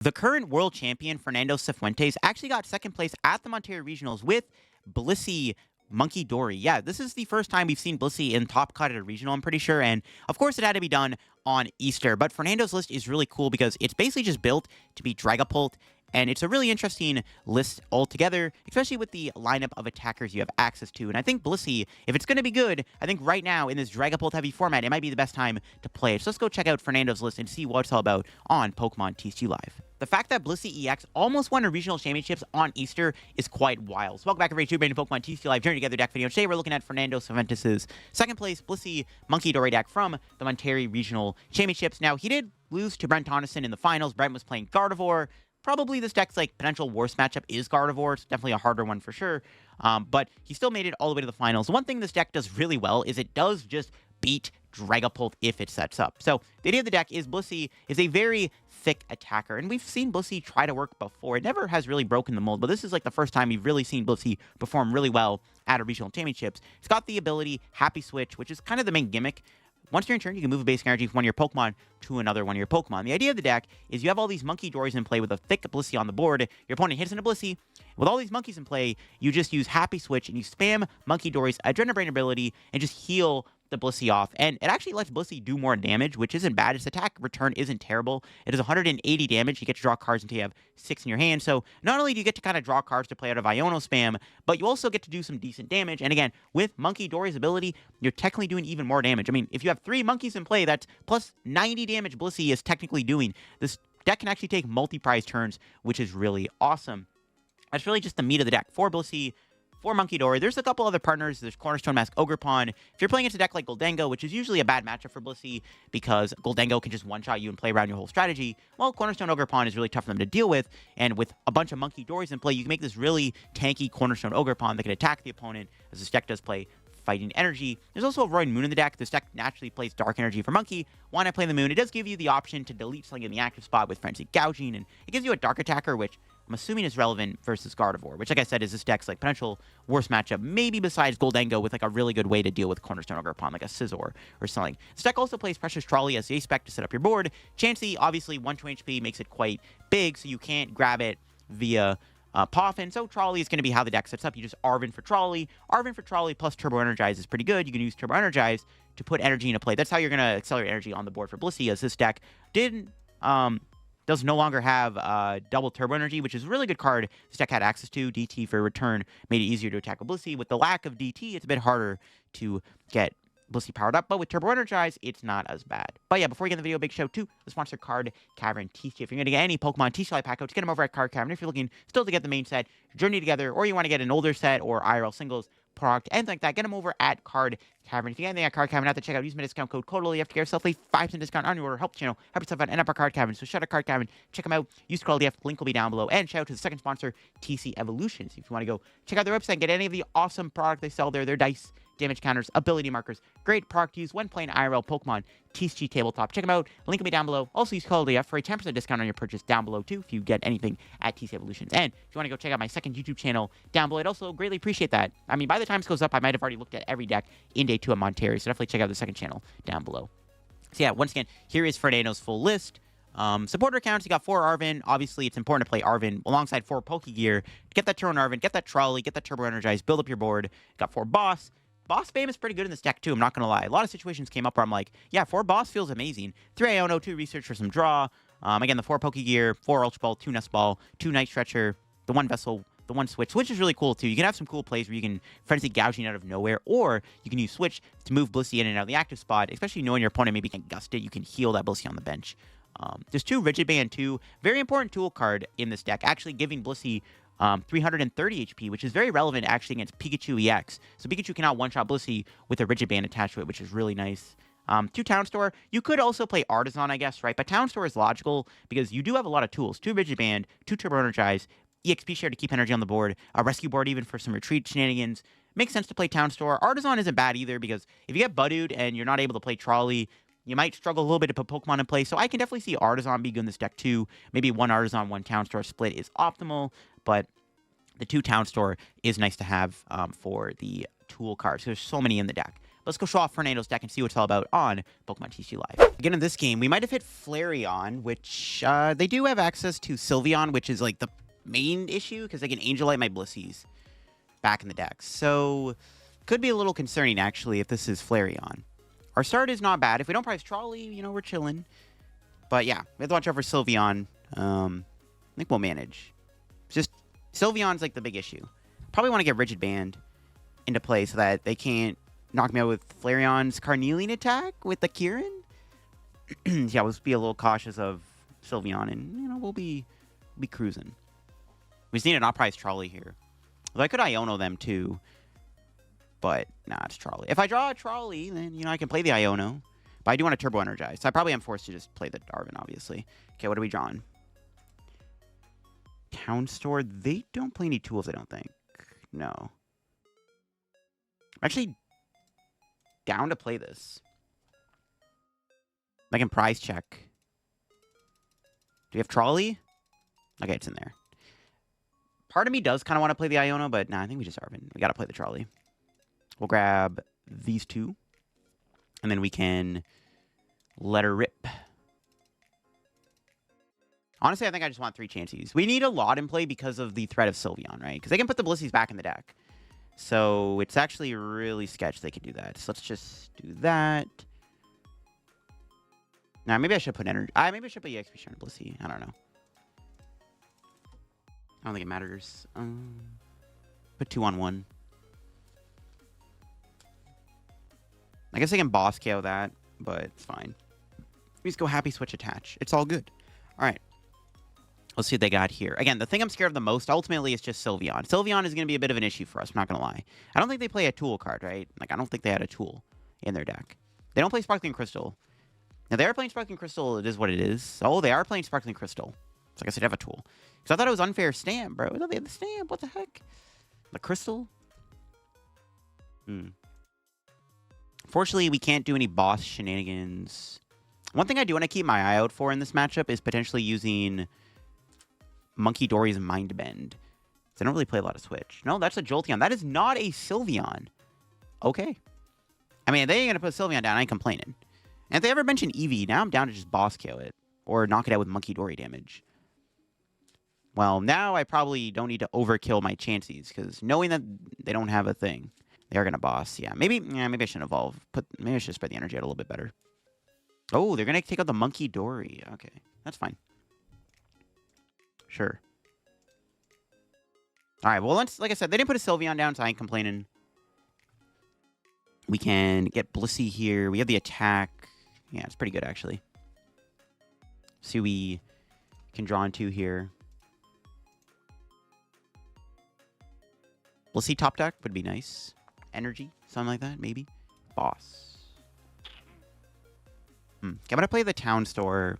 The current world champion, Fernando Cifuentes, actually got second place at the Monterrey Regionals with Blissey Munkidori. Yeah, this is the first time we've seen Blissey in top cut at a regional, I'm pretty sure. And of course, it had to be done on Easter. But Fernando's list is really cool because it's basically just built to be Dragapult. And it's a really interesting list altogether, especially with the lineup of attackers you have access to. And I think Blissey, if it's going to be good, I think right now in this Dragapult heavy format, it might be the best time to play it. So let's go check out Fernando's list and see what it's all about on Pokemon TCG Live. The fact that Blissey EX almost won a regional championships on Easter is quite wild. So welcome back everybody to brand new Pokemon TCG Live Journey Together deck video. Today we're looking at Fernando Cifuentes' second place Blissey Munkidori deck from the Monterrey Regional Championships. Now, he did lose to Brent Tonneson in the finals. Brent was playing Gardevoir. Probably this deck's like potential worst matchup is Gardevoir. It's definitely a harder one for sure. But he still made it all the way to the finals. One thing this deck does really well is it does just beat Dragapult if it sets up. So the idea of the deck is Blissey is a very thick attacker. And we've seen Blissey try to work before. It never has really broken the mold. But this is like the first time we've really seen Blissey perform really well at a regional championships. It's got the ability Happy Switch, which is kind of the main gimmick. Once you're in turn, you can move a basic energy from one of your Pokemon to another one of your Pokemon. The idea of the deck is you have all these Munkidoris in play with a thick Blissey on the board. Your opponent hits into Blissey. With all these monkeys in play, you just use Happy Switch and you spam Munkidoris Adrenaline Brain ability and just heal the Blissey off. And it actually lets Blissey do more damage, which isn't bad. Its attack return isn't terrible. It is 180 damage. You get to draw cards until you have 6 in your hand. So not only do you get to kind of draw cards to play out of Iono spam, but you also get to do some decent damage. And again, with Munkidori's ability, you're technically doing even more damage. I mean, if you have 3 monkeys in play, that's plus 90 damage Blissey is technically doing. This deck can actually take multi-prize turns, which is really awesome. That's really just the meat of the deck. 4 Blissey, 4 Munkidori. There's a couple other partners. There's Cornerstone, Mask, Ogerpon. If you're playing into a deck like Goldango, which is usually a bad matchup for Blissey because Goldango can just one-shot you and play around your whole strategy, well, Cornerstone, Ogerpon is really tough for them to deal with. And with a bunch of Munkidoris in play, you can make this really tanky Cornerstone Ogerpon that can attack the opponent, as this deck does play Fighting Energy. There's also a Roaring Moon in the deck. This deck naturally plays Dark Energy for Monkey. Why not play the Moon? It does give you the option to delete something in the active spot with Frenzy Gouging, and it gives you a Dark Attacker, which I'm assuming is relevant versus Gardevoir, which, like I said, is this deck's like potential worst matchup, maybe besides Goldango with like a really good way to deal with Cornerstone Ogerpon, like a Scizor or something. This deck also plays Precious Trolley as the spec to set up your board. Chansey, obviously, 120 HP makes it quite big, so you can't grab it via Poffin, so Trolley is going to be how the deck sets up. You just Arven for Trolley. Arven for Trolley plus Turbo Energize is pretty good. You can use Turbo Energize to put energy into play. That's how you're going to accelerate energy on the board for Blissey, as this deck does no longer have double Turbo Energy, which is a really good card this deck had access to. DT for return made it easier to attack with Blissey. With the lack of DT, it's a bit harder to get Blissey powered up, but with Turbo Energize, it's not as bad. But yeah, before we get in the video, big shout out to the sponsor Card Cavern TCG. If you're going to get any Pokemon TCG Live pack codes, get them over at Card Cavern. If you're looking still to get the main set, Journey Together, or you want to get an older set or IRL singles product, anything like that, get them over at Card Cavern. If you get anything at Card Cavern, have to check out, use my discount code CODELY. You have to get yourself a 5% discount on your order. Help the channel, help yourself out, and up our Card Cavern. So shout out Card Cavern, check them out, use code LDF, link will be down below. And shout out to the second sponsor, TC Evolutions. If you want to go check out their website and get any of the awesome product they sell there, their dice, damage counters, ability markers, great product to use when playing IRL Pokemon TCG Tabletop. Check them out, link will be down below. Also use code LDF for a 10% discount on your purchase down below too if you get anything at TC Evolutions. And if you want to go check out my second YouTube channel down below, I'd also greatly appreciate that. I mean, by the time this goes up, I might have already looked at every deck in Day 2 of Monterrey, so definitely check out the second channel down below. So yeah, once again, here is Fernando's full list. Supporter accounts, you got 4 Arven. Obviously, it's important to play Arven alongside 4 Pokégear. Get that turn on Arven, get that Trolley, get that Turbo Energize, build up your board. Got 4 Boss. Boss spam is pretty good in this deck, too. I'm not going to lie. A lot of situations came up where I'm like, yeah, 4 Boss feels amazing. 3 Iono, 2 Research for some draw. Again, the 4 Pokégear, 4 Ultra Ball, 2 Nest Ball, 2 Night Stretcher, the 1 Vessel, the 1 Switch. Switch is really cool, too. You can have some cool plays where you can Frenzy Gouging out of nowhere, or you can use Switch to move Blissey in and out of the active spot, especially knowing your opponent maybe can gust it. You can heal that Blissey on the bench. There's 2 Rigid Band 2. Very important tool card in this deck, actually giving Blissey 330 HP, which is very relevant actually against Pikachu EX. So Pikachu cannot one-shot Blissey with a Rigid Band attached to it, which is really nice. 2 Town Store. You could also play Artisan, I guess, right? But Town Store is logical because you do have a lot of tools. 2 Rigid Band, 2 Turbo Energize, EXP Share to keep energy on the board, a Rescue Board even for some retreat shenanigans. Makes sense to play Town Store. Artisan isn't bad either because if you get Budded and you're not able to play Trolley, you might struggle a little bit to put Pokemon in play. So I can definitely see Artisan be good in this deck too. Maybe 1 Artisan, 1 Town Store split is optimal, but the 2 Town Store is nice to have for the tool cards. There's so many in the deck. Let's go show off Fernando's deck and see what it's all about on Pokemon TCG Live. Again, in this game, we might have hit Flareon, which they do have access to Sylveon, which is like the main issue because they can Angel Light my Blissies back in the deck. So, could be a little concerning, actually, if this is Flareon. Our start is not bad. If we don't prize Trolley, you know, we're chilling. But yeah, we have to watch out for Sylveon. I think we'll manage. It's just, Sylveon's like the big issue. Probably want to get Rigid Band into play so that they can't knock me out with Flareon's Carnelian attack with the Kieran. Yeah, we'll just be a little cautious of Sylveon, and, you know, we'll be cruising. We just need an off-price Trolley here. Although I could Iono them, too. But, nah, it's Trolley. If I draw a Trolley, then, you know, I can play the Iono. But I do want to Turbo Energize. So I probably am forced to just play the Arven, obviously. Okay, what are we drawing? Town Store. They don't play any tools, I don't think. No. I'm actually down to play this. I can prize check. Do we have Trolley? Okay, it's in there. Part of me does kind of want to play the Iono, but nah, I think we just Arven. We got to play the Trolley. We'll grab these two. And then we can let her rip. Honestly, I think I just want 3 Chanseys. We need a lot in play because of the threat of Sylveon, right? Because they can put the Blissies back in the deck. So it's actually really sketch they can do that. So let's just do that. Now, maybe I should put Energy. Maybe I should put EX on Blissey. I don't know. I don't think it matters. Put 2 on 1. I guess I can boss KO that, but it's fine. We just go happy switch attach. It's all good. All right. Let's see what they got here. Again, the thing I'm scared of the most, ultimately, is just Sylveon. Sylveon is going to be a bit of an issue for us, I'm not going to lie. I don't think they play a tool card, right? Like, I don't think they had a tool in their deck. They don't play Sparkling Crystal. Now, they are playing Sparkling Crystal. It is what it is. Oh, they are playing Sparkling Crystal. So I guess they'd have a tool. Because I thought it was unfair stamp, bro. I thought they had the stamp. What the heck? The Crystal? Fortunately, we can't do any boss shenanigans. One thing I do want to keep my eye out for in this matchup is potentially using Munkidori's Mind Bend. They don't really play a lot of Switch. No, that's a Jolteon. That is not a Sylveon. Okay. I mean, they ain't going to put Sylveon down. I ain't complaining. And if they ever mention Eevee, now I'm down to just boss KO it. Or knock it out with Munkidori damage. Well, now I probably don't need to overkill my Chanseys. Because knowing that they don't have a thing, they are going to boss. Yeah, maybe I should evolve. Maybe I should spread the energy out a little bit better. Oh, they're going to take out the Munkidori. Okay, that's fine. Sure. All right, well, like I said, they didn't put a Sylveon down, so I ain't complaining. We can get Blissey here. We have the attack. Yeah, it's pretty good, actually. See, we can draw into here. Blissey top deck would be nice. Energy, something like that, maybe. Boss. Okay, I'm going to play the Town Store.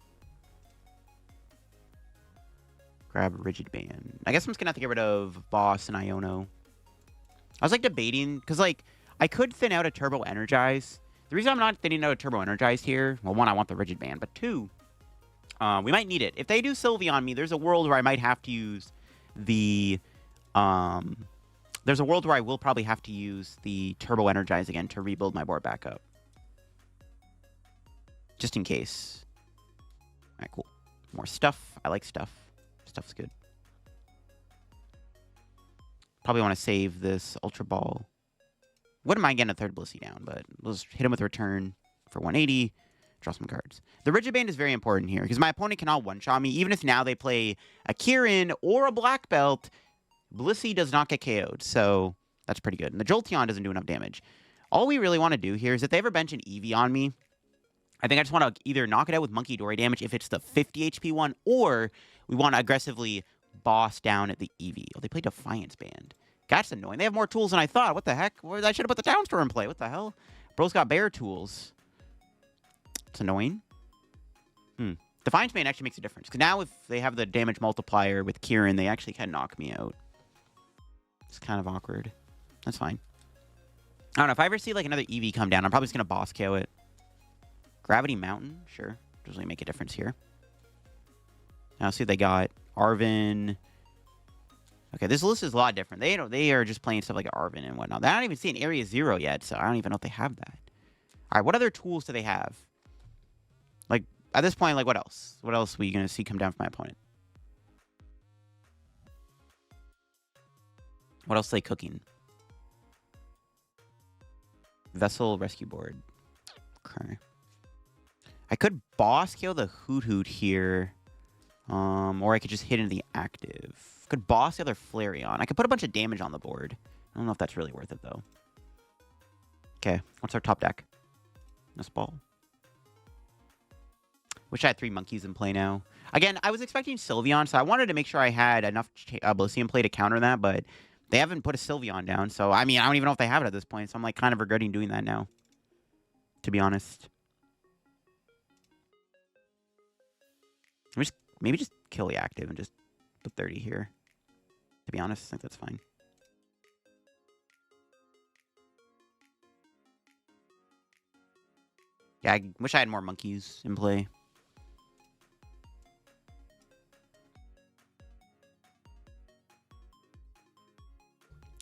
Grab Rigid Band. I guess I'm just going to have to get rid of Boss and Iono. I was, like, debating, because, like, I could thin out a Turbo Energize. The reason I'm not thinning out a Turbo Energize here, well, 1, I want the Rigid Band, but 2, we might need it. If they do Sylveon on me, there's a world where I might have to use the, there's a world where I will probably have to use the Turbo Energize again to rebuild my board back up. Just in case. All right, cool. More stuff. I like stuff. Stuff's good. Probably want to save this Ultra Ball. Wouldn't mind getting a third Blissey down, but we'll just hit him with return for 180. Draw some cards. The Rigid Band is very important here, because my opponent cannot one-shot me. Even if now they play a Kieran or a Black Belt, Blissey does not get KO'd, so that's pretty good. And the Jolteon doesn't do enough damage. All we really want to do here is if they ever bench an Eevee on me, I think I just want to either knock it out with Munkidori damage if it's the 50 HP one, or we want to aggressively boss down at the Eevee. Oh, they play Defiance Band. That's annoying. They have more tools than I thought. What the heck? I should have put the Town Store in play. What the hell? Bro's got bear tools. It's annoying. Defiance Band actually makes a difference. Because now if they have the damage multiplier with Kieran, they actually can knock me out. It's kind of awkward. That's fine. I don't know. If I ever see like another Eevee come down, I'm probably just going to boss KO it. Gravity Mountain? Sure. Doesn't really make a difference here. Now, see what they got. Arven. Okay, this list is a lot different. They are just playing stuff like Arven and whatnot. They're not even seeing Area 0 yet, so I don't even know if they have that. All right, what other tools do they have? Like, at this point, like, what else? What else are we going to see come down from my opponent? What else are they cooking? Vessel Rescue Board. Okay. I could boss kill the Hoot here. Or I could just hit into the active. Could boss the other Flareon. I could put a bunch of damage on the board. I don't know if that's really worth it, though. Okay, what's our top deck? Nest Ball. Wish I had 3 monkeys in play now. Again, I was expecting Sylveon, so I wanted to make sure I had enough Blissey in play to counter that, but they haven't put a Sylveon down, so, I mean, I don't even know if they have it at this point, so I'm, like, kind of regretting doing that now, to be honest. Maybe just kill the active and just put 30 here. To be honest, I think that's fine. Yeah, I wish I had more monkeys in play.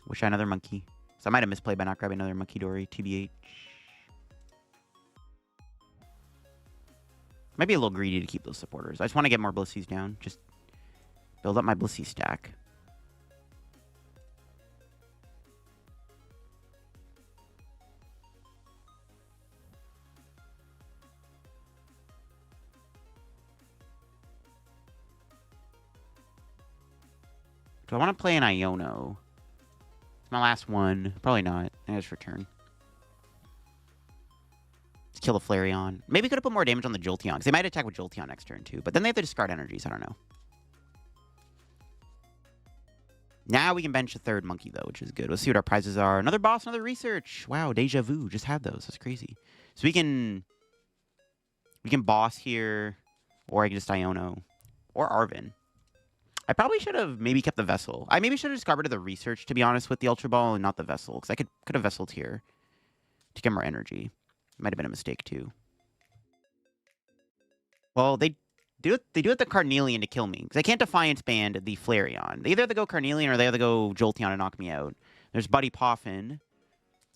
Wish I had another monkey. So I might have misplayed by not grabbing another Munkidori TBH. Might be a little greedy to keep those supporters. I just want to get more Blisseys down. Just build up my Blissey stack. Do I want to play an Iono? It's my last one. Probably not. I think I just return. Let's kill the Flareon. Maybe could have put more damage on the Jolteon, because they might attack with Jolteon next turn, too. But then they have to discard energies. I don't know. Now we can bench a third monkey, though, which is good. Let's see what our prizes are. Another boss, another research. Wow, deja vu. Just had those. That's crazy. So we can boss here, or I can just Iono, or Arven. I probably should have maybe kept the Vessel. I maybe should have just got rid of the research, to be honest, with the Ultra Ball and not the Vessel, because I could have Vesseled here to get more energy. Might have been a mistake, too. Well, they do it the Carnelian to kill me, because I can't Defiance Band the Flareon. They either have to go Carnelian or they have to go Jolteon and knock me out. There's Buddy Poffin.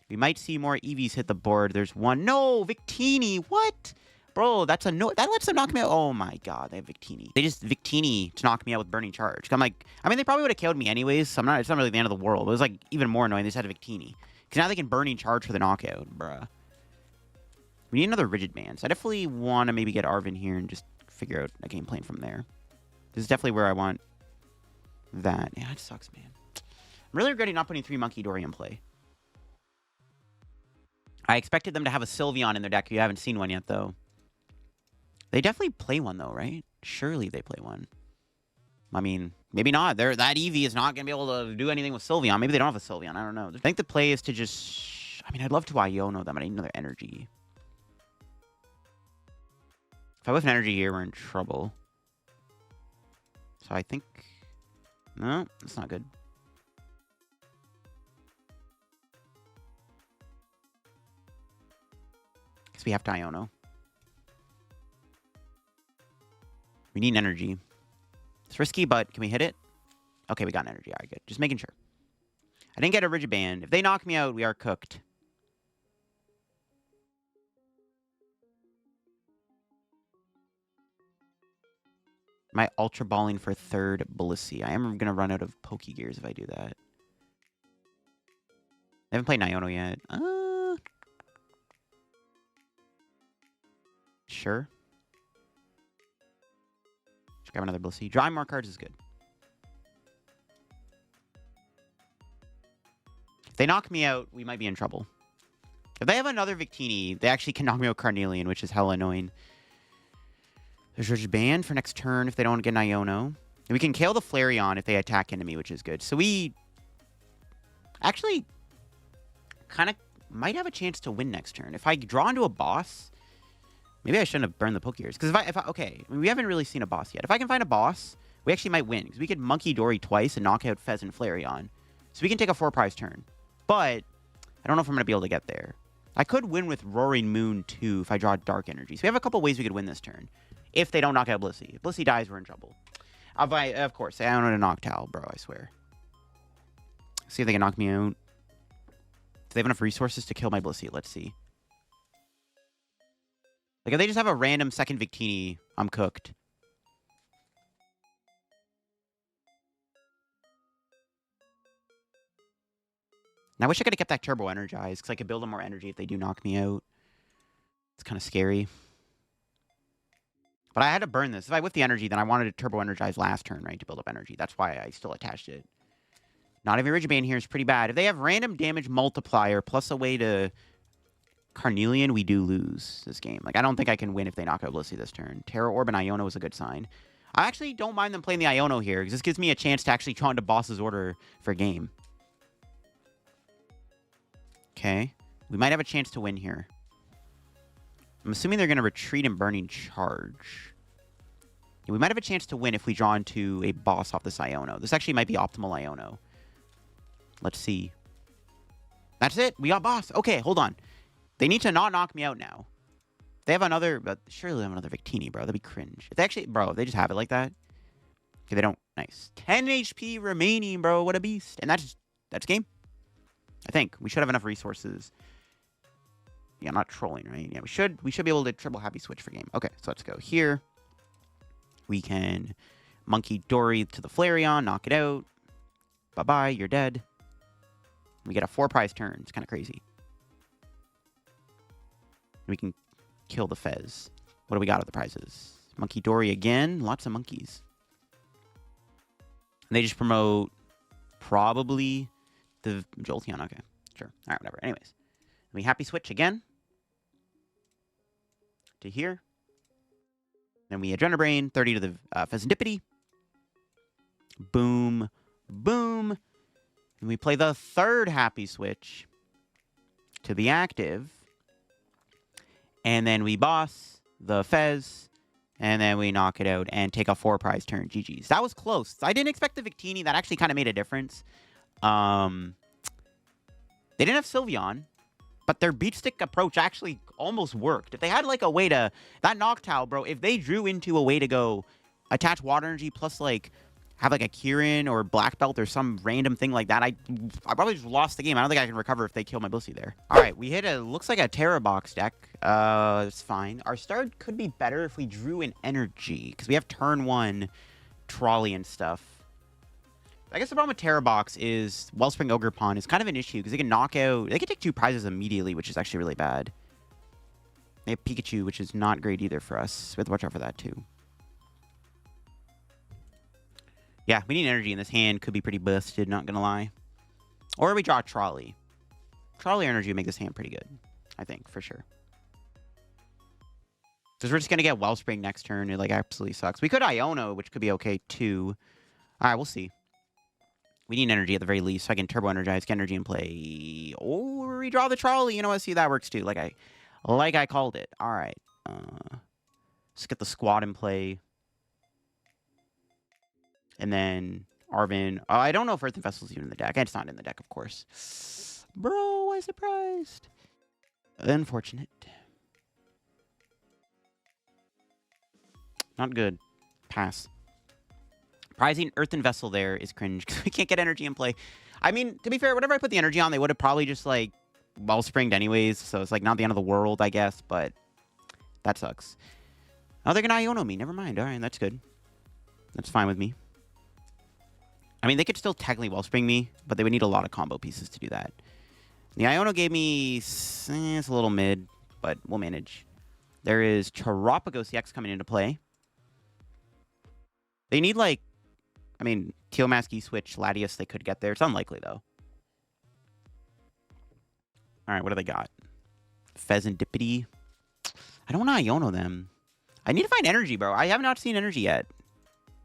We might see more Eevees hit the board. There's one. No, Victini. What? Bro, that's a no. That lets them knock me out. Oh my god, they have Victini. They just Victini to knock me out with Burning Charge. I'm like, I mean, they probably would have killed me anyways, so it's not really the end of the world. It was like even more annoying. They just had a Victini. Because now they can Burning Charge for the knockout, bruh. We need another Rigid Band. So I definitely want to maybe get Arven here and just figure out a game plan from there. This is definitely where I want that. Yeah, it sucks, man. I'm really regretting not putting 3 Munkidori in play. I expected them to have a Sylveon in their deck. You haven't seen one yet, though. They definitely play one, though, right? Surely they play one. I mean, maybe not. That Eevee is not going to be able to do anything with Sylveon. Maybe they don't have a Sylveon. I don't know. I think the play is to just... I mean, I'd love to Iono them, but I need another energy. If I whiff an energy here, we're in trouble. So I think... No, that's not good. Because we have to Iono. We need an energy. It's risky, but can we hit it? Okay, we got an energy. All right, good. Just making sure. I didn't get a Rigid Band. If they knock me out, we are cooked. Am I Ultra Balling for third Blissey? I am going to run out of Pokégears if I do that. I haven't played Iono yet. Sure. Just grab another Blissey. Drawing more cards is good. If they knock me out, we might be in trouble. If they have another Victini, they actually can knock me out Carnelian, which is hella annoying. There's Rigid Band for next turn if they don't get an Iono. And we can kill the Flareon if they attack into me, which is good. So we actually kind of might have a chance to win next turn. If I draw into a boss, maybe I shouldn't have burned the Pokégears. Because if I okay, I mean, we haven't really seen a boss yet. If I can find a boss, we actually might win. Because we could Munkidori twice and knock out Fez and Flareon. So we can take a 4-prize turn. But I don't know if I'm going to be able to get there. I could win with Roaring Moon too if I draw Dark Energy. So we have a couple ways we could win this turn. If they don't knock out Blissey. If Blissey dies, we're in trouble. Of course, I don't know to Noctowl, bro, I swear. See if they can knock me out. Do they have enough resources to kill my Blissey? Let's see. Like, if they just have a random second Victini, I'm cooked. And I wish I could have kept that Turbo Energize, because I could build up more energy if they do knock me out. It's kind of scary. But I had to burn this. If I whiffed the energy, then I wanted to Turbo Energize last turn, right, to build up energy. That's why I still attached it. Not having Rigid Band here is pretty bad. If they have random damage multiplier plus a way to Carnelian, we do lose this game. Like, I don't think I can win if they knock out Blissey this turn. Tera Orb and Iono is a good sign. I actually don't mind them playing the Iono here, because this gives me a chance to actually draw into Boss's Order for game. Okay. We might have a chance to win here. I'm assuming they're going to retreat and Burning Charge. Yeah, we might have a chance to win if we draw into a boss off this Iono. This actually might be optimal Iono. Let's see. That's it. We got boss. Okay, hold on. They need to not knock me out now. They have another, but surely they have another Victini, bro. That'd be cringe. If they actually, bro, if they just have it like that. Okay, they don't. Nice. 10 HP remaining, bro. What a beast. And that's game. I think we should have enough resources. Yeah, I'm not trolling, right? Yeah, we should be able to triple happy switch for game. Okay, so let's go here. We can Munkidori to the Flareon, knock it out. Bye-bye, you're dead. We get a 4-prize turn. It's kind of crazy. We can kill the Fez. What do we got of the prizes? Munkidori again. Lots of monkeys. And they just promote probably the Jolteon. Okay, sure. All right, whatever. Anyways. We happy switch again. To here. Then we Adrenabrain, 30 to the Pheasantipity. Boom. Boom. And we play the third happy switch to the active. And then we boss the Fez. And then we knock it out and take a 4-prize turn. GG's. That was close. I didn't expect the Victini. That actually kind of made a difference. They didn't have Sylveon. But their beat stick approach actually almost worked. If they had, like, a way to... That Noctowl, bro, if they drew into a way to go attach Water Energy plus, like, have, like, a Kieran or Black Belt or some random thing like that, I probably just lost the game. I don't think I can recover if they kill my Blissey there. All right, we hit looks like a Tera box deck. It's fine. Our start could be better if we drew an Energy, because we have turn 1 Trolley and stuff. I guess the problem with Tera Box is Wellspring Ogerpon is kind of an issue because they can knock out... They can take 2 prizes immediately, which is actually really bad. They have Pikachu, which is not great either for us. We have to watch out for that, too. Yeah, we need energy, and this hand could be pretty busted, not gonna lie. Or we draw a Trolley. Trolley energy would make this hand pretty good, I think, for sure. Because we're just gonna get Wellspring next turn. It, like, absolutely sucks. We could Iono, which could be okay, too. All right, we'll see. We need energy at the very least, so I can Turbo Energize, get energy in play. Or redraw the Trolley. You know what? See, that works too. Like I called it. All right. Let's get the squad in play. And then Arven. I don't know if Earthen Vessel's even in the deck. It's not in the deck, of course. Bro, I'm surprised. Unfortunate. Not good. Pass. Prizing Earthen Vessel there is cringe because we can't get energy in play. I mean, to be fair, whatever I put the energy on, they would have probably just, like, Wellspringed anyways. So it's, like, not the end of the world, I guess. But that sucks. Oh, they're going to Iono me. Never mind. All right, that's good. That's fine with me. I mean, they could still technically Wellspring me, but they would need a lot of combo pieces to do that. The Iono gave me... it's a little mid, but we'll manage. There is Terapagos EX coming into play. They need, like... I mean, Teomask E-Switch, Latias, they could get there. It's unlikely, though. All right, what do they got? Pheasantipity. I don't want to Iono them. I need to find energy, bro. I have not seen energy yet.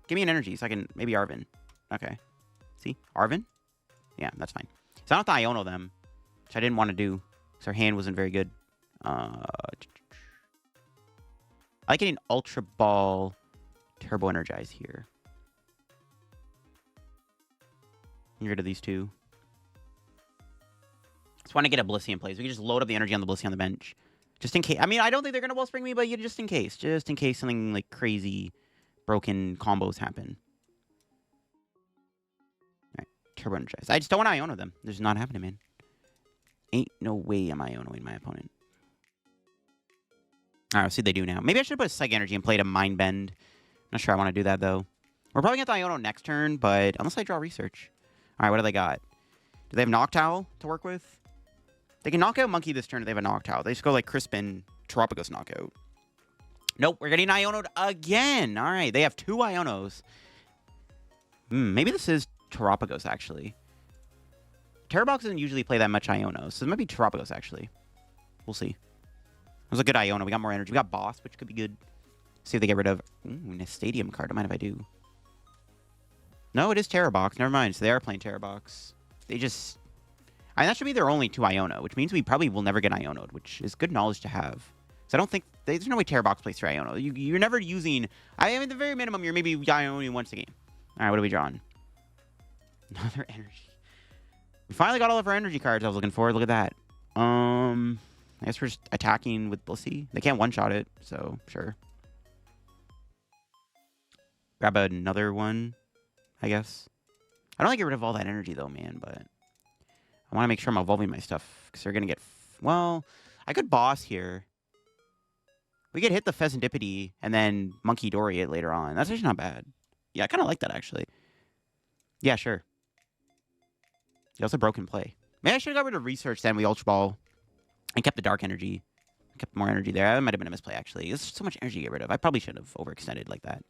Give me an energy so I can... Maybe Arven. Okay. See? Arven? Yeah, that's fine. So I don't have to Iono them, which I didn't want to do, because our hand wasn't very good. I like getting Ultra Ball Turbo Energize here. Get rid of these 2. Just want to get a Blissey in place. We can just load up the energy on the Blissey on the bench. Just in case. I mean, I don't think they're going to Wellspring me, but just in case. Just in case something, like, crazy broken combos happen. All right. Turbo Energize. I just don't want to Iono them. There's not happening, man. Ain't no way I'm Ionoing my opponent. Alright, let's see what they do now. Maybe I should put Psychic Energy and play to Mind Bend. Not sure I want to do that, though. We're probably going to Iono next turn, but unless I draw Research. Alright, what do they got? Do they have Noctowl to work with? They can knock out Monkey this turn if they have a Noctowl. They just go like Crispin, Terapagos knockout. Nope, we're getting Ionoed again. Alright, they have 2 Ionos. Maybe this is Terapagos, actually. Terabox doesn't usually play that much Iono, so it might be Terapagos, actually. We'll see. It was a good Iono. We got more energy. We got Boss, which could be good. See if they get rid of... Ooh, a Stadium card. Don't mind if I do. No, it is Terabox. Never mind. So they are playing Terabox. They just... I mean, that should be their only 2 Iono, which means we probably will never get Ionoed, which is good knowledge to have. So I don't think... There's no way Terabox plays 3 Iono. You're never using... I mean, at the very minimum, you're maybe Ionoing once a game. Alright, what are we drawing? Another energy. We finally got all of our energy cards I was looking for. Look at that. I guess we're just attacking with Blissey. They can't one-shot it, so sure. Grab another one, I guess. I don't want to get rid of all that energy, though, man, but... I want to make sure I'm evolving my stuff, because they're going to get... Well, I could Boss here. We could hit the Pheasantipity, and then Munkidori it later on. That's actually not bad. Yeah, I kind of like that, actually. Yeah, sure. Yeah, that's a broken play. Maybe I should have got rid of Research, then we Ultra Ball. And kept the Dark Energy. Kept more energy there. That might have been a misplay, actually. There's so much energy to get rid of. I probably shouldn't have overextended like that.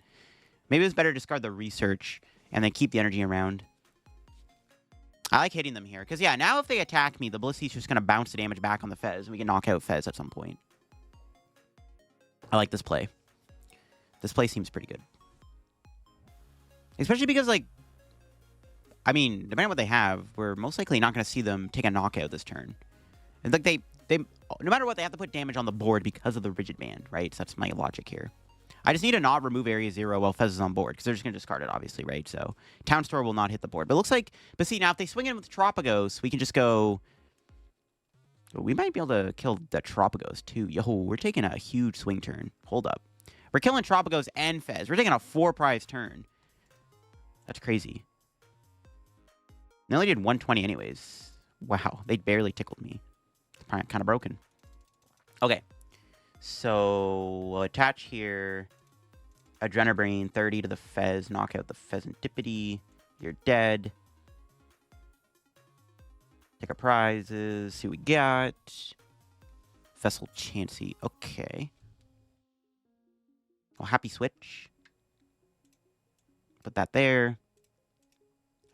Maybe it was better to discard the Research and then keep the energy around. I like hitting them here. Because, yeah, now if they attack me, the Blissey's just going to bounce the damage back on the Fez. And we can knock out Fez at some point. I like this play. This play seems pretty good. Especially because, like... I mean, depending on what they have, we're most likely not going to see them take a knockout this turn. And like they no matter what, they have to put damage on the board because of the Rigid Band, right? So that's my logic here. I just need to not remove Area 0 while Fez is on board, because they're just going to discard it, obviously, right? So Town Store will not hit the board. But it looks like... But see, now if they swing in with Terapagos, we can just go... We might be able to kill the Terapagos, too. Yo, we're taking a huge swing turn. Hold up. We're killing Terapagos and Fez. We're taking a 4-prize turn. That's crazy. They only did 120 anyways. Wow, they barely tickled me. Kind of broken. Okay. So, we'll attach here. Adrenabrain, 30 to the Fez. Knock out the Pheasantipity. You're dead. Take our prizes. See what we got. Vessel Chansey. Okay. Well, happy switch. Put that there.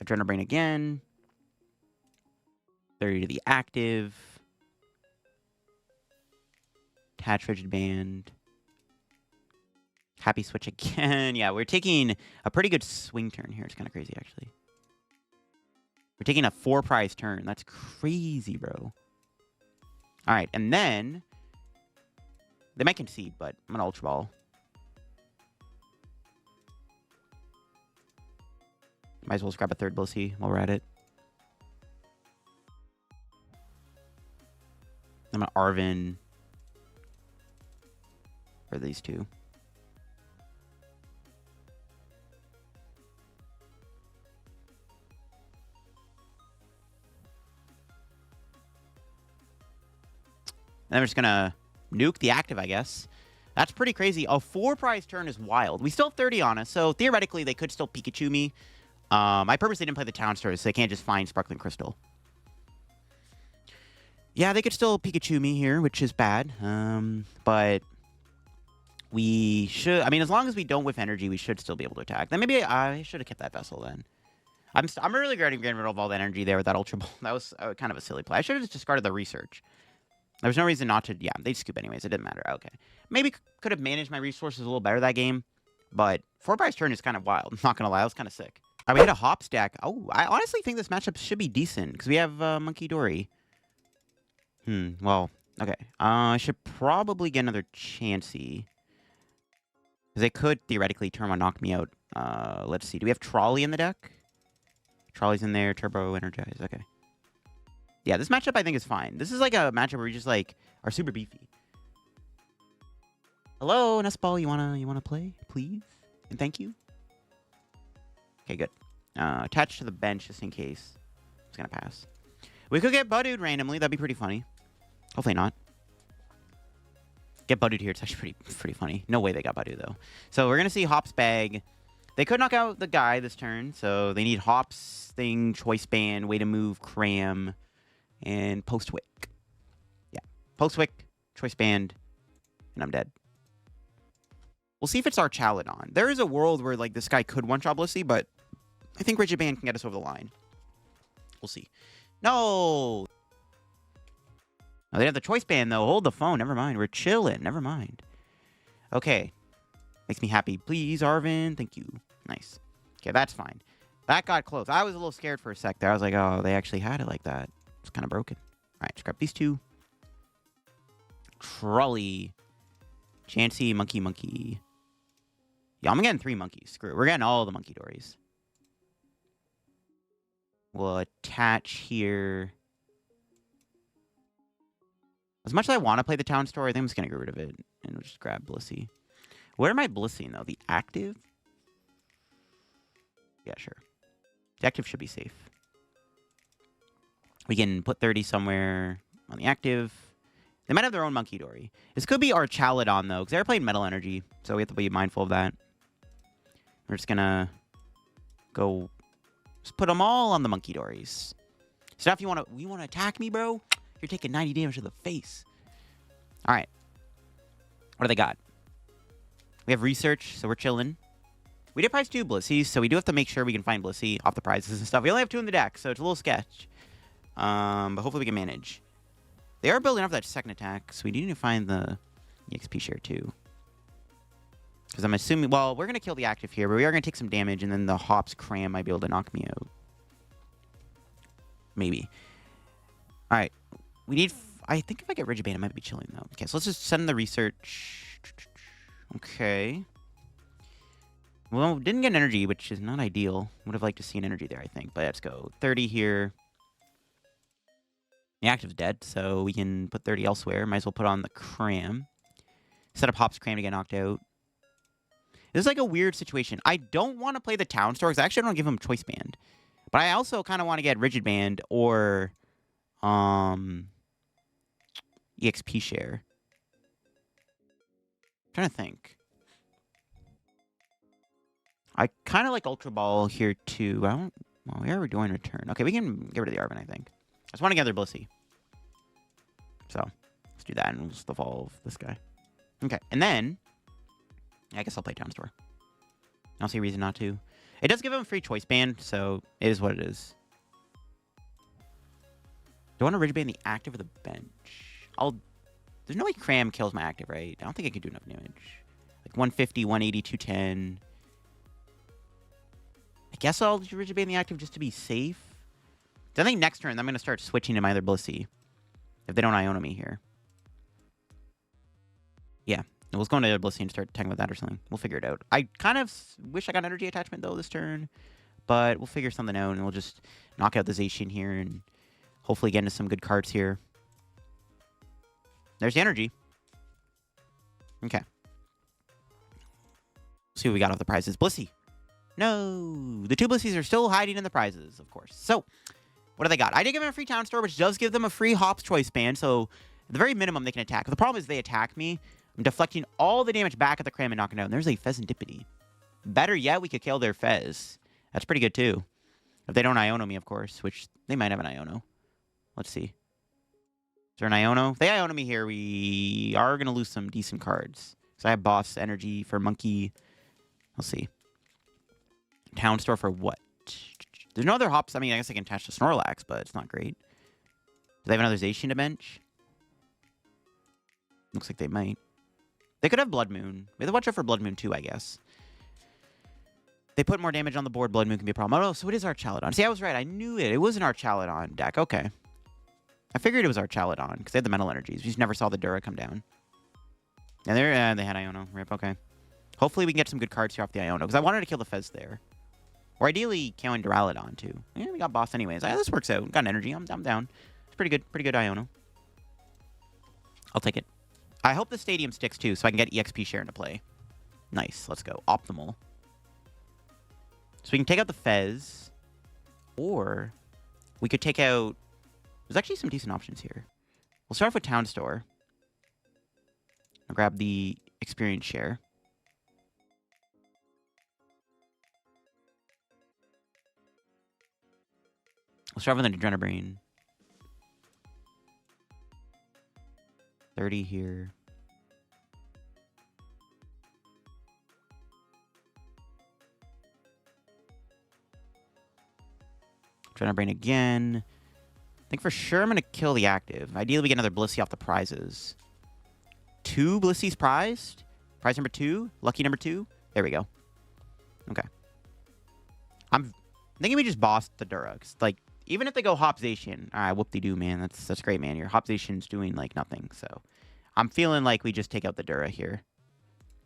Adrenabrain again. 30 to the active. Attach Rigid Band. Happy switch again. Yeah, we're taking a pretty good swing turn here. It's kind of crazy, actually. We're taking a 4-prize turn. That's crazy, bro. All right, and then... They might concede, but I'm going to Ultra Ball. Might as well just grab a 3rd Blissey while we're at it. I'm going to Arven... For these 2. And I'm just going to nuke the active, I guess. That's pretty crazy. A 4-prize turn is wild. We still have 30 on us, so theoretically they could still Pikachu me. I purposely didn't play the Town Stores, so they can't just find Sparkling Crystal. Yeah, they could still Pikachu me here, which is bad. But we should... I mean, as long as we don't whiff energy, we should still be able to attack. Then maybe I should have kept that Vessel then. I'm really regretting getting rid of all that energy there with that Ultra Ball. That was kind of a silly play. I should have just discarded the Research. There was no reason not to... Yeah, they'd scoop anyways. It didn't matter. Okay. Maybe could have managed my resources a little better that game. But 4-prize turn is kind of wild. I'm not going to lie. That was kind of sick. We hit a Hopp stack. Oh, I honestly think this matchup should be decent. Because we have Munkidori. Well, okay. I should probably get another Chansey. Because they could theoretically turn one knock me out. Let's see. Do we have Trolley in the deck? Trolley's in there. Turbo Energize. Okay. Yeah, this matchup I think is fine. This is like a matchup where we just like are super beefy. Hello, Nest Ball, you wanna play, please? And thank you. Okay, good. Attached to the bench just in case. It's gonna pass. We could get Budded randomly. That'd be pretty funny. Hopefully not. Get Budded here. It's actually pretty funny. No way they got Budded, though. So we're gonna see Hopp's bag. They could knock out the guy this turn, so they need Hopp's thing, Choice Band, Way to Move, Cram, and Postwick. Yeah. Postwick, Choice Band, and I'm dead. We'll see if it's our Chaladon. There is a world where, like, this guy could one-shot Blissey, but I think Rigid Band can get us over the line. We'll see. No! Oh, they have the Choice Band, though. Hold the phone. Never mind. We're chilling. Never mind. Okay. Makes me happy. Please, Arven. Thank you. Nice. Okay, that's fine. That got close. I was a little scared for a sec there. I was like, oh, they actually had it like that. It's kind of broken. All right, scrap these two. Trolley. Chansey, Monkey. Yeah, I'm getting 3 monkeys. Screw it. We're getting all the Munkidoris. We'll attach here. As much as I want to play the Town Store, I think I'm just going to get rid of it. And we'll just grab Blissey. Where am I Blisseying, though? The active? Yeah, sure. The active should be safe. We can put 30 somewhere on the active. They might have their own Munkidori. This could be our Chaladon, though, because they're playing Metal Energy. So we have to be mindful of that. We're just going to go... Just put them all on the Munkidoris. So now if you want to attack me, bro, you're taking 90 damage to the face. All right. What do they got? We have research, so we're chilling. We did prize 2 Blissies, so we do have to make sure we can find Blissey off the prizes and stuff. We only have 2 in the deck, so it's a little sketch. But hopefully we can manage. They are building up that second attack, so we need to find the EXP share too. Because I'm assuming... Well, we're going to kill the active here, but we are going to take some damage, and then the Hopp's Cram might be able to knock me out. Maybe. All right. We need... I think if I get Rigid Band, I might be chilling, though. Okay, so let's just send the research... Okay. Well, didn't get an energy, which is not ideal. Would have liked to see an energy there, I think. But let's go. 30 here. The active's dead, so we can put 30 elsewhere. Might as well put on the Cram. Set up Hopp's Cram to get knocked out. This is like a weird situation. I don't want to play the Town Store, because I actually don't give him Choice Band. But I also kind of want to get Rigid Band or EXP share. I'm trying to think. I kind of like Ultra Ball here, too. I don't... Well, we are doing return. Okay, we can get rid of the Arven, I think. I just want to get their Blissey. So, let's do that, and we'll just evolve this guy. Okay, and then... I guess I'll play Town Store. I don't see a reason not to. It does give him a free Choice Band, so it is what it is. Do I want to Rigid Band the active or the bench? There's no way Cram kills my active, right? I don't think I can do enough damage. Like 150, 180, 210. I guess I'll Rigid Band the active just to be safe. So I think next turn I'm going to start switching to my other Blissey. If they don't Iono me here. Yeah. We'll go into the other Blissey and start attacking with that or something. We'll figure it out. I kind of wish I got energy attachment, though, this turn. But we'll figure something out, and we'll just knock out the Zacian here and hopefully get into some good cards here. There's the energy. Okay. See what we got off the prizes. Blissey. No. The 2 Blissies are still hiding in the prizes, of course. So, what do they got? I did give them a free Town Store, which does give them a free Hopp's Choice Band. So, at the very minimum, they can attack. The problem is they attack me. I'm deflecting all the damage back at the Cram and knocking out. And there's a Fezandipity. Better yet, we could kill their Fez. That's pretty good, too. If they don't Iono me, of course, which they might have an Iono. Let's see. Is there an Iono? If they Iono me here, we are going to lose some decent cards. So I have Boss Energy for Monkey. Let's see. Town Store for what? There's no other Hops. I mean, I guess I can attach to Snorlax, but it's not great. Do they have another Zacian to bench? Looks like they might. They could have Blood Moon. We have to watch out for Blood Moon too, I guess. They put more damage on the board. Blood Moon can be a problem. Oh, so it is our Chaladon. See, I was right. I knew it. It wasn't our Chaladon deck. Okay. I figured it was our Chaladon because they had the Metal Energies. We just never saw the Dura come down. And they had Iono. Rip. Okay. Hopefully we can get some good cards here off the Iono because I wanted to kill the Fez there. Or ideally, killing Duraludon too. Yeah, we got Boss anyways. This works out. Got an energy. I'm down. It's pretty good. Pretty good Iono. I'll take it. I hope the stadium sticks, too, so I can get EXP share into play. Nice. Let's go. Optimal. So we can take out the Fez. Or we could take out... There's actually some decent options here. We'll start off with Town Store. I'll grab the experience share. We'll start with an Adrenabrain. 30 here. Adrenabrain again. I think for sure I'm going to kill the active. Ideally, we get another Blissey off the prizes. 2 Blisseys prized. Prize number 2. Lucky number 2. There we go. Okay. I'm thinking we just bossed the Dura. Like, even if they go Hopzation. Alright, whoop-de-doo, man. That's great, man. Your Hopzation's doing, like, nothing. So, I'm feeling like we just take out the Dura here.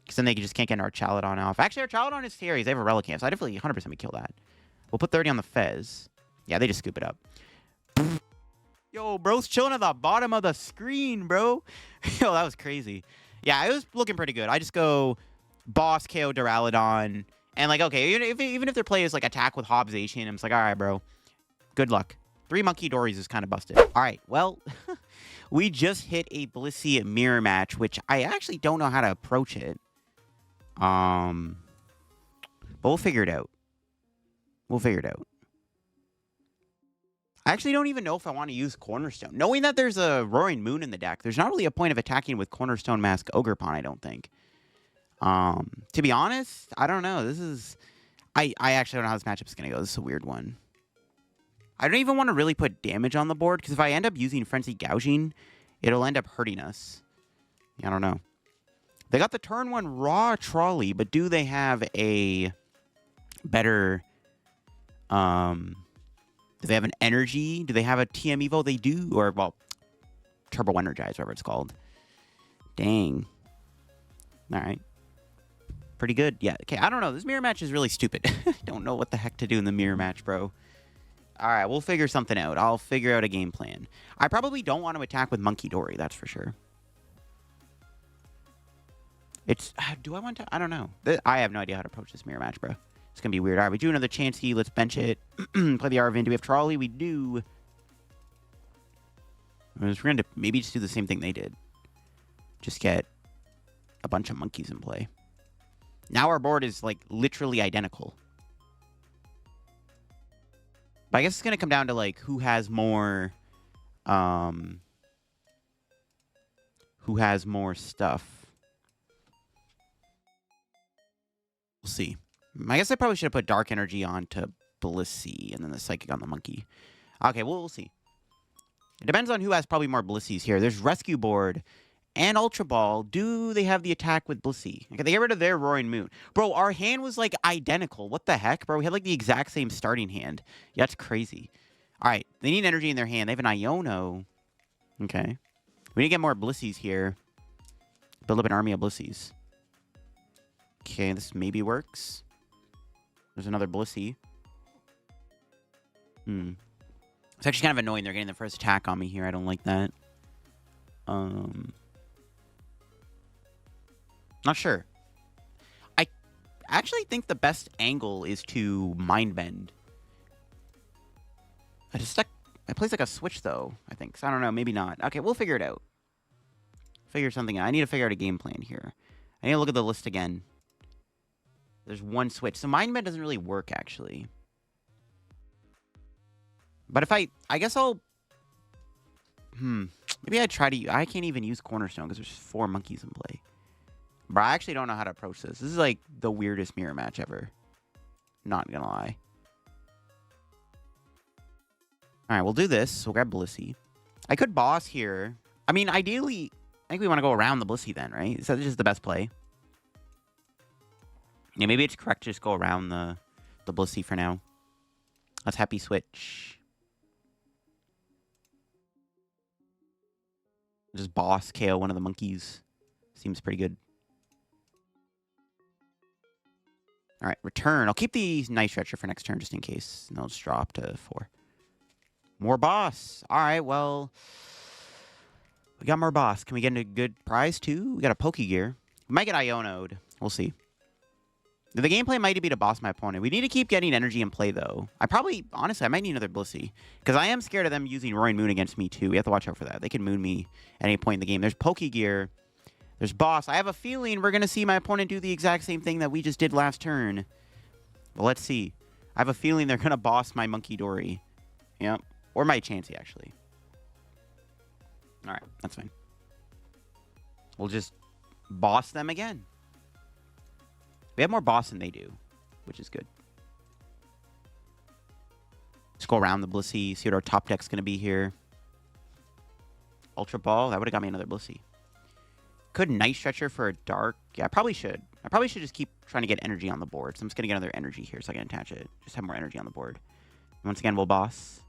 Because then they just can't get our Chaladon off. Actually, our Chaladon is Terry's. They have a Relicanth, so I definitely 100% would kill that. We'll put 30 on the Fez. Yeah, they just scoop it up. Yo, bro's chilling at the bottom of the screen, bro. Yo, that was crazy. Yeah, it was looking pretty good. I just go boss KO Duraludon. And, like, okay, even if their play is, like, attack with Hopzation, I'm just like, all right, bro. Good luck. 3 Munkidoris is kind of busted. All right, well, we just hit a Blissey mirror match, which I actually don't know how to approach it. But we'll figure it out. We'll figure it out. I actually don't even know if I want to use Cornerstone. Knowing that there's a Roaring Moon in the deck, there's not really a point of attacking with Cornerstone Mask Ogerpon, I don't think. To be honest, I don't know. This is... I actually don't know how this matchup's going to go. This is a weird one. I don't even want to really put damage on the board, because if I end up using Frenzy Gouging, it'll end up hurting us. I don't know. They got the turn 1 Raw Trolley, but do they have a better... Do they have an Energy? Do they have a TM Evo? They do. Or, well, Turbo Energize, whatever it's called. Dang. All right. Pretty good. Yeah. Okay, I don't know. This mirror match is really stupid. I don't know what the heck to do in the mirror match, bro. All right, we'll figure something out. I'll figure out a game plan. I probably don't want to attack with Munkidori, that's for sure. It's... Do I want to... I don't know. I have no idea how to approach this mirror match, bro. It's going to be weird. All right, we do another Chansey. Let's bench it. Play the Arven. Do we have Trolley? We do. We're going to maybe just do the same thing they did. Just get a bunch of monkeys in play. Now our board is, like, literally identical. But I guess it's going to come down to, like, who has more... who has more stuff. We'll see. I guess I probably should have put Dark Energy on to Blissey and then the Psychic on the Monkey. Okay, well, we'll see. It depends on who has probably more Blisseys here. There's Rescue Board and Ultra Ball. Do they have the attack with Blissey? Okay, they get rid of their Roaring Moon. Bro, our hand was, like, identical. What the heck, bro? We had, like, the exact same starting hand. Yeah, that's crazy. All right, they need energy in their hand. They have an Iono. Okay. We need to get more Blisseys here. Build up an army of Blisseys. Okay, this maybe works. There's another Blissey. It's actually kind of annoying. They're getting the first attack on me here. I don't like that. Not sure. I actually think the best angle is to Mind Bend. I plays like a Switch, though, I think. So I don't know. Maybe not. Okay, we'll figure it out. Figure something out. I need to figure out a game plan here. I need to look at the list again. There's one Switch. So Mind Bend doesn't really work, actually. But if I guess I'll... Maybe I'd try to... I can't even use Cornerstone because there's 4 monkeys in play. But I actually don't know how to approach this. This is like the weirdest mirror match ever. Not gonna lie. Alright, we'll do this. We'll grab Blissey. I could boss here. I mean, ideally, I think we want to go around the Blissey then, right? So this is the best play. Yeah, maybe it's correct to just go around the Blissey for now. Let's happy switch. Just boss KO one of the monkeys. Seems pretty good. Alright, return. I'll keep the Night Stretcher for next turn just in case. And I'll just drop to 4. More boss. Alright, well... We got more boss. Can we get a good prize too? We got a Pokégear. We might get Iono'd. We'll see. The gameplay might be to boss my opponent. We need to keep getting energy in play, though. Honestly, I might need another Blissey. Because I am scared of them using Roaring Moon against me, too. We have to watch out for that. They can moon me at any point in the game. There's Pokégear. There's Boss. I have a feeling we're going to see my opponent do the exact same thing that we just did last turn. Well, let's see. I have a feeling they're going to boss my Munkidori. Yep. Or my Chansey, actually. Alright, that's fine. We'll just boss them again. We have more boss than they do, which is good. Let's go around the Blissey, see what our top deck's going to be here. Ultra Ball, that would have got me another Blissey. Could Night Stretcher for a Dark? Yeah, I probably should. I probably should just keep trying to get energy on the board. So I'm just going to get another energy here so I can attach it. Just have more energy on the board. Once again, we'll boss.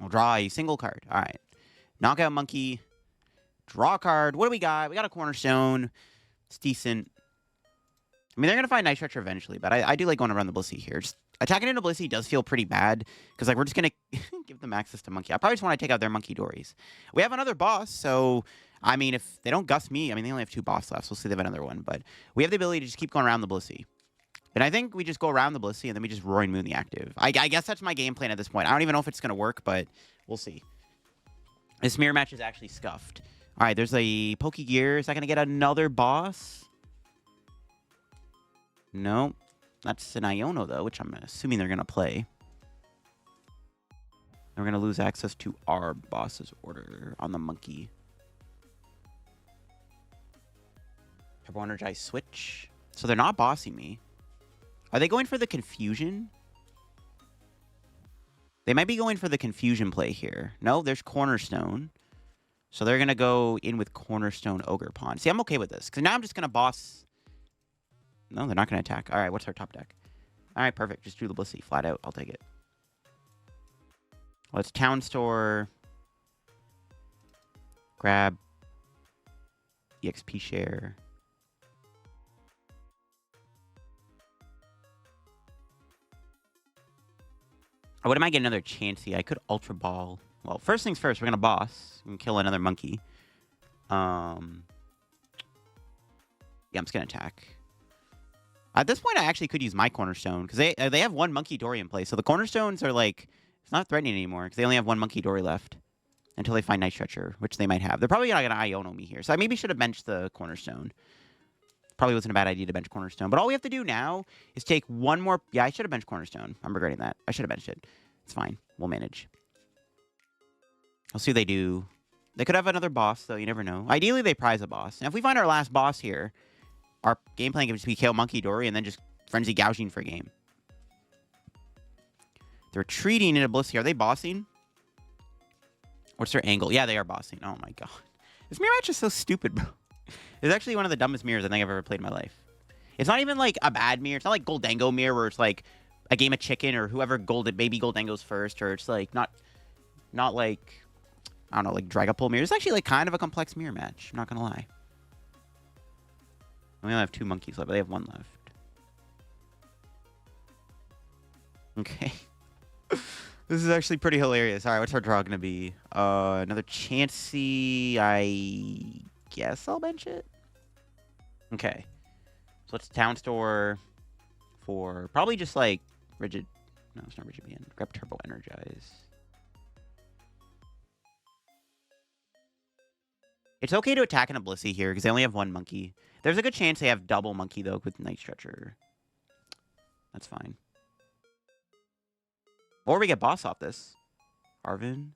We'll draw a single card. All right. Knockout Monkey. Draw a card. What do we got? We got a Cornerstone. It's decent. I mean, they're going to find Night Stretcher eventually, but I do like going around the Blissey here. Just attacking into Blissey does feel pretty bad, because like we're just going to give them access to Monkey. I probably just want to take out their Munkidoris. We have another boss, so, I mean, if they don't gust me, I mean, they only have 2 boss left, so we'll see they have another one, but we have the ability to just keep going around the Blissey. And I think we just go around the Blissey, and then we just Roaring Moon the active. I guess that's my game plan at this point. I don't even know if it's going to work, but we'll see. This mirror match is actually scuffed. All right, there's a Pokégear. Is that going to get another boss? No. That's an Iono, though, which I'm assuming they're going to play. And we're going to lose access to our boss's order on the Monkey. Turbo Energize Switch. So they're not bossing me. Are they going for the Confusion? They might be going for the Confusion play here. No, there's Cornerstone. So they're going to go in with Cornerstone Ogerpon. See, I'm okay with this. Because now I'm just going to boss... No, they're not going to attack. All right, what's our top deck? All right, perfect. Just do the Blissey. Flat out. I'll take it. Let's Town Store. Grab. EXP share. I wouldn't mind getting another Chansey. I could Ultra Ball. Well, first things first, we're going to boss and kill another Monkey. Yeah, I'm just going to attack. At this point, I actually could use my Cornerstone, because they have 1 Munkidori in play. So the Cornerstones are like, it's not threatening anymore, because they only have 1 Munkidori left until they find Night Stretcher, which they might have. They're probably not going to Iono me here. So I maybe should have benched the Cornerstone. Probably wasn't a bad idea to bench Cornerstone. But all we have to do now is take 1 more... Yeah, I should have benched Cornerstone. I'm regretting that. I should have benched it. It's fine. We'll manage. I'll see what they do. They could have another boss, though. You never know. Ideally, they prize a boss. Now, if we find our last boss here, our game plan can just be kill Munkidori and then just Frenzy Gouging for a game. They're retreating into Blissey. Are they bossing? What's their angle? Yeah, they are bossing. Oh, my God. This mirror match is so stupid, bro. It's actually one of the dumbest mirrors I think I've ever played in my life. It's not even, like, a bad mirror. It's not like Goldango mirror where it's, like, a game of chicken or whoever baby Goldango's first. Or it's, like, not like... I don't know, like Dragapult mirror. It's actually like kind of a complex mirror match. I'm not gonna lie. We only have 2 monkeys left, but they have 1 left. Okay. This is actually pretty hilarious. All right, what's our draw gonna be? Another Chansey. I guess I'll bench it. Okay. So let's Town Store for probably just like Rigid. No, it's not Rigid Band. Grab Turbo Energize. It's okay to attack in a Blissey here, because they only have 1 Monkey. There's a good chance they have double Monkey, though, with Night Stretcher. That's fine. Or we get boss off this. Arven.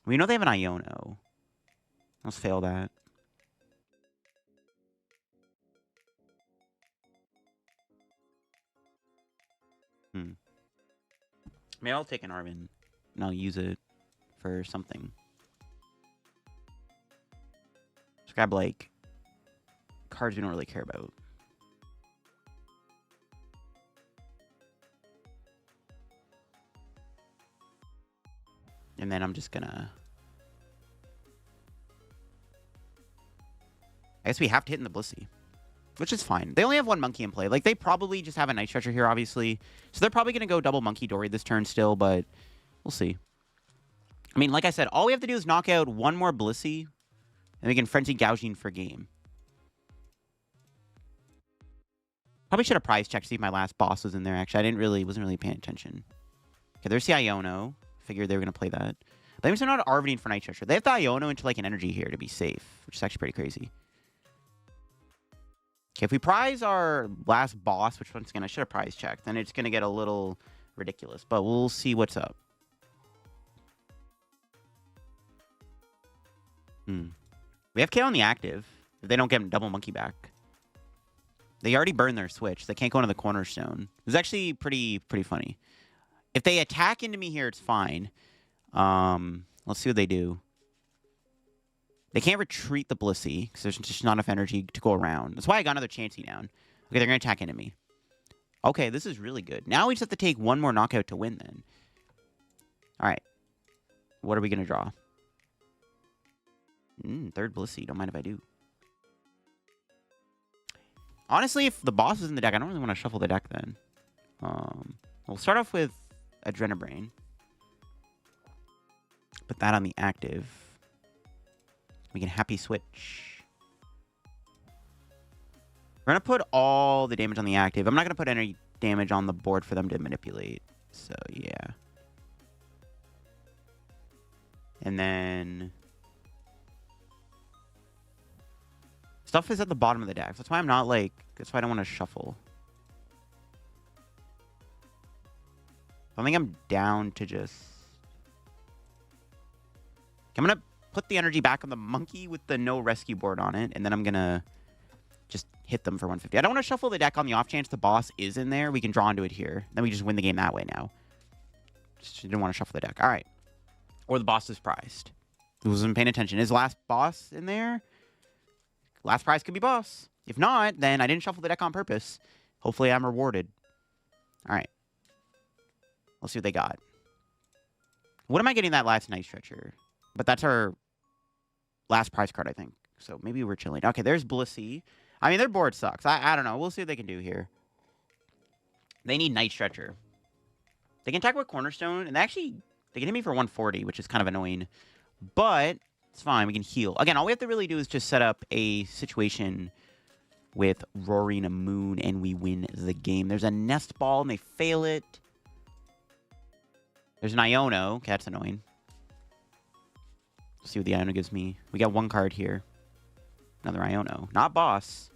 We know they have an Iono. Let's fail that. Maybe I'll take an Arven, and I'll use it for something. Let's grab, like, cards we don't really care about. And then I'm just gonna... I guess we have to hit in the Blissey, which is fine. They only have 1 Monkey in play. Like, they probably just have a Night Stretcher here, obviously. So they're probably going to go double Munkidori this turn still, but we'll see. I mean, like I said, all we have to do is knock out one more Blissey, and we can Frenzy Gouging for game. Probably should have prize checked to see if my last boss was in there, actually. Wasn't really paying attention. Okay, there's the Iono. Figured they were going to play that. But they're not Arvening for Night Stretcher. They have the Iono into, like, an energy here to be safe, which is actually pretty crazy. Okay, if we prize our last boss, which once again I should have prize checked, then it's going to get a little ridiculous. But we'll see what's up. We have KO on the active. If they don't get double monkey back. They already burned their switch. They can't go into the Cornerstone. It was actually pretty funny. If they attack into me here, it's fine. Let's see what they do. They can't retreat the Blissey because there's just not enough energy to go around. That's why I got another Chansey down. Okay, they're going to attack into me. Okay, this is really good. Now we just have to take one more knockout to win then. All right. What are we going to draw? Third Blissey. Don't mind if I do. Honestly, if the boss is in the deck, I don't really want to shuffle the deck then. We'll start off with Adrenabrain. Put that on the active. We can Happy Switch. We're going to put all the damage on the active. I'm not going to put any damage on the board for them to manipulate. So, yeah. And then... Stuff is at the bottom of the deck. That's why I'm not like... That's why I don't want to shuffle. I think I'm down to just... I'm going to put the energy back on the monkey with the no rescue board on it. And then I'm going to just hit them for 150. I don't want to shuffle the deck on the off chance the boss is in there. We can draw into it here. Then we just win the game that way now. Just didn't want to shuffle the deck. All right. Or the boss is prized. Who wasn't paying attention. Is the last boss in there? Last prize could be boss. If not, then I didn't shuffle the deck on purpose. Hopefully I'm rewarded. All right. Let's see what they got. What am I getting that last Night Stretcher? But that's our last prize card, I think. So maybe we're chilling. Okay, there's Blissey. I mean, their board sucks. I don't know. We'll see what they can do here. They need Night Stretcher. They can attack with Cornerstone, and they can hit me for 140, which is kind of annoying. But it's fine. We can heal. Again, all we have to really do is just set up a situation with Roaring Moon, and we win the game. There's a Nest Ball, and they fail it. There's an Iono. Okay, that's annoying. Let's see what the Iono gives me. We got one card here. Another Iono. Not boss.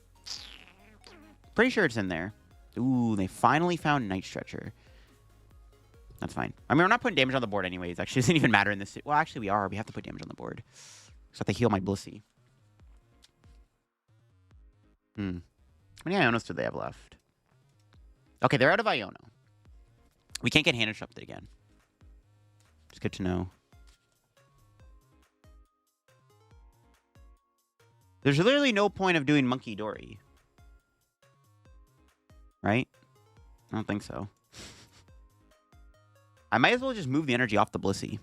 Pretty sure it's in there. Ooh, they finally found Night Stretcher. That's fine. I mean, we're not putting damage on the board anyways. Actually, it doesn't even matter in this. Well, actually, we are. We have to put damage on the board. So I have to heal my Blissey. How many Ionos do they have left? Okay, they're out of Iono. We can't get hand interrupted again. It's good to know. There's literally no point of doing Munkidori. Right? I don't think so. I might as well just move the energy off the Blissey.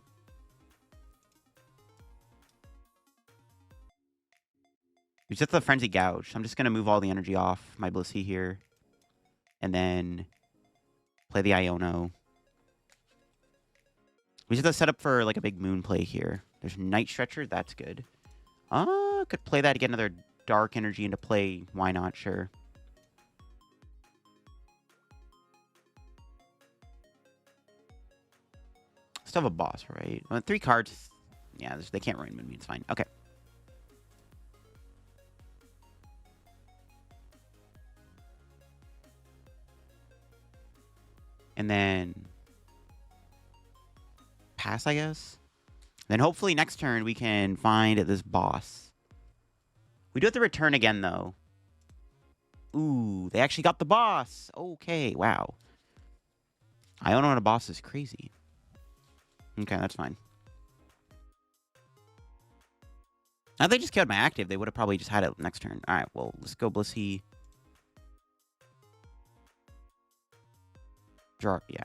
We set the Frenzy Gouge. I'm just going to move all the energy off my Blissey here. And then play the Iono. We just have to set up for like a big moon play here. There's Night Stretcher. That's good. Could play that to get another Dark Energy into play. Why not? Sure. Still have a boss, right? Well, 3 cards. Yeah, they can't ruin me. It's fine. Okay. And then pass, I guess. Then hopefully next turn we can find this boss. We do have to return again, though. Ooh, they actually got the boss. Okay, wow. I don't know what a boss is crazy. Okay, that's fine. Now they just killed my active. They would have probably just had it next turn. All right, well, let's go Blissey. Draw, yeah.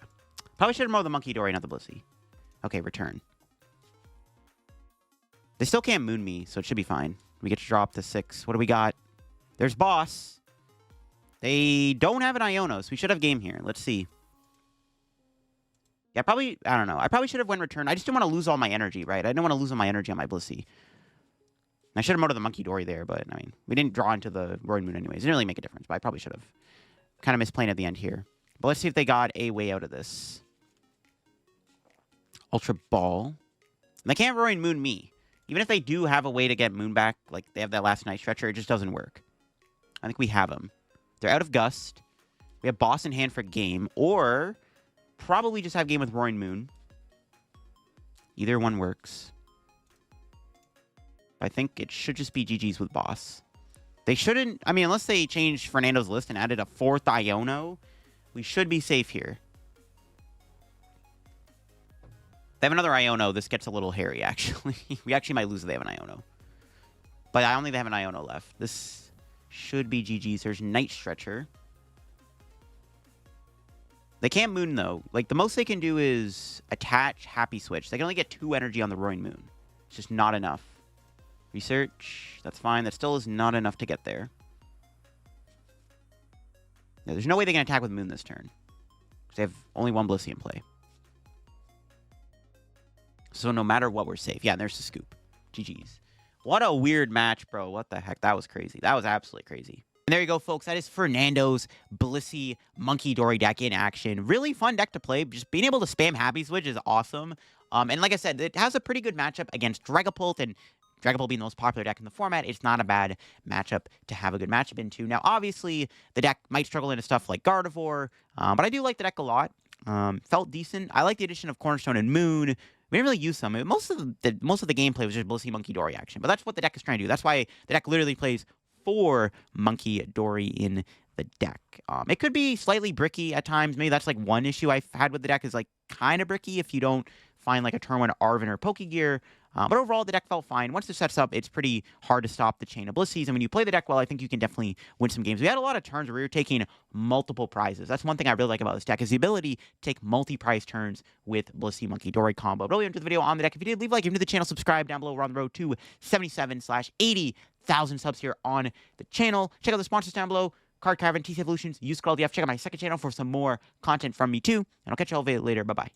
Probably should have mowed the Munkidori, not the Blissey. Okay, return. They still can't moon me, so it should be fine. We get to drop the 6. What do we got? There's boss. They don't have an Iono, so we should have game here. Let's see. Yeah, probably, I don't know. I probably should have went return. I just didn't want to lose all my energy, right? I didn't want to lose all my energy on my Blissey. I should have motored the Munkidori there, but, I mean, we didn't draw into the Roaring Moon anyways. It didn't really make a difference, but I probably should have. Kind of misplaying at the end here. But let's see if they got a way out of this. Ultra Ball. And they can't Roaring Moon me. Even if they do have a way to get Moon back, like they have that last Night Stretcher, it just doesn't work. I think we have them. They're out of Gust. We have Boss in hand for game, or probably just have game with Roaring Moon. Either one works. I think it should just be GG's with Boss. They shouldn't, I mean, unless they changed Fernando's list and added a 4th Iono, we should be safe here. They have another Iono. This gets a little hairy, actually. We actually might lose if they have an Iono. But I don't think they have an Iono left. This should be GG's. There's Night Stretcher. They can't Moon, though. Like, the most they can do is attach Happy Switch. They can only get 2 energy on the Roaring Moon. It's just not enough. Research. That's fine. That still is not enough to get there. No, there's no way they can attack with Moon this turn. Because they have only one Blissey in play. So no matter what, we're safe. Yeah, and there's the scoop. GG's. What a weird match, bro. What the heck? That was crazy. That was absolutely crazy. And there you go, folks. That is Fernando's Blissey Munkidori deck in action. Really fun deck to play. Just being able to spam Happy Switch is awesome. And like I said, it has a pretty good matchup against Dragapult, and Dragapult being the most popular deck in the format, it's not a bad matchup to have a good matchup into. Now, obviously, the deck might struggle into stuff like Gardevoir, but I do like the deck a lot. Felt decent. I like the addition of Cornerstone and Moon. We didn't really use some. Most of the gameplay was just Blissey Munkidori action, but that's what the deck is trying to do. That's why the deck literally plays 4 Munkidori in the deck. It could be slightly bricky at times. Maybe that's like one issue I've had with the deck, is like kind of bricky if you don't find like a turn 1 Arven or Pokégear. But overall, the deck felt fine. Once it sets up, it's pretty hard to stop the chain of Blissey's. And when you play the deck well, I think you can definitely win some games. We had a lot of turns where we were taking multiple prizes. That's one thing I really like about this deck, is the ability to take multi-prize turns with Blissey Munkidori combo. But really enjoyed the video on the deck. If you did, leave a like. If you're new to the channel, subscribe down below. We're on the road to 77/80,000 subs here on the channel. Check out the sponsors down below. Card Caravan, TC Evolutions, use code LDF. Check out my second channel for some more content from me too. And I'll catch you all later. Bye-bye.